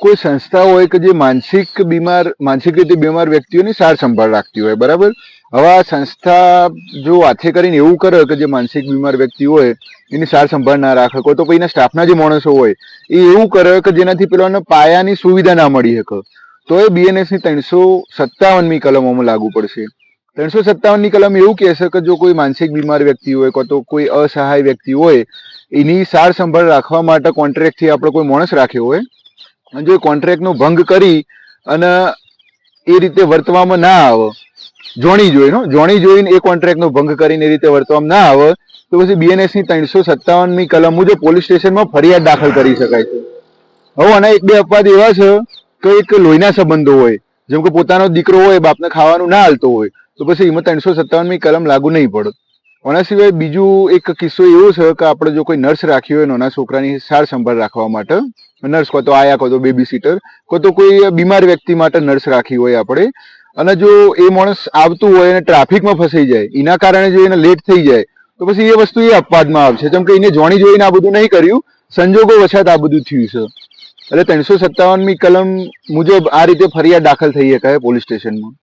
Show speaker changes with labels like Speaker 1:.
Speaker 1: કોઈ સંસ્થા હોય કે જે માનસિક રીતે બીમાર વ્યક્તિઓની સાર સંભાળ રાખતી હોય, બરાબર. હવે આ સંસ્થા જો હાથે કરીને એવું કરે કે જે માનસિક બીમાર વ્યક્તિ હોય એની સાર સંભાળ ના રાખે, કોઈ તો એના સ્ટાફના જે માણસો હોય એ એવું કરે કે જેનાથી પેલાને પાયાની સુવિધા ના મળી શકે, તો એ BNS ની 357મી કલમોમાં લાગુ પડશે. 357ની કલમ એવું કહેશે કે જો કોઈ માનસિક બીમાર વ્યક્તિ હોય કાં તો કોઈ અસહાય વ્યક્તિ હોય એની સાર સંભાળ રાખવા માટે કોન્ટ્રાક્ટથી આપણે કોઈ માણસ રાખ્યો હોય, અને જો કોન્ટ્રાક્ટનો ભંગ કરી અને એ રીતે વર્તવામાં ના આવે, જોણી જોઈને એ કોન્ટ્રાક્ટનો ભંગ કરીને એ રીતે વર્તવામાં ના આવે, તો પછી BNS ની 357મી કલમ મુજબ પોલીસ સ્ટેશનમાં ફરિયાદ દાખલ કરી શકાય છે. હવે આના એક બે અપવાદ એવા છે કે એક લોહીના સંબંધો હોય, જેમ કે પોતાનો દીકરો હોય બાપને ખાવાનું ના હાલતો હોય, તો પછી એમાં 357મી કલમ લાગુ નહીં પડે. આના સિવાય બીજું એક કિસ્સો એવો છે કે આપણે જો કોઈ નર્સ રાખી હોય નાના છોકરાની સાર સંભાળ રાખવા માટે, નર્સ કહો તો આયા કહો તો બેબી સીટર, કહો તો કોઈ બીમાર વ્યક્તિ માટે નર્સ રાખી હોય આપણે, અને જો એ માણસ આવતું હોય અને ટ્રાફિકમાં ફસાઈ જાય, એના કારણે જો એને લેટ થઈ જાય, તો પછી એ વસ્તુ એ અપવાદમાં આવશે, કેમ કે એને જોણી જોઈને આ બધું નહીં કર્યું, સંજોગો વછાત આ બધું થયું છે. એટલે 357મી કલમ મુજબ આ રીતે ફરિયાદ દાખલ થઈ શકાય પોલીસ સ્ટેશનમાં.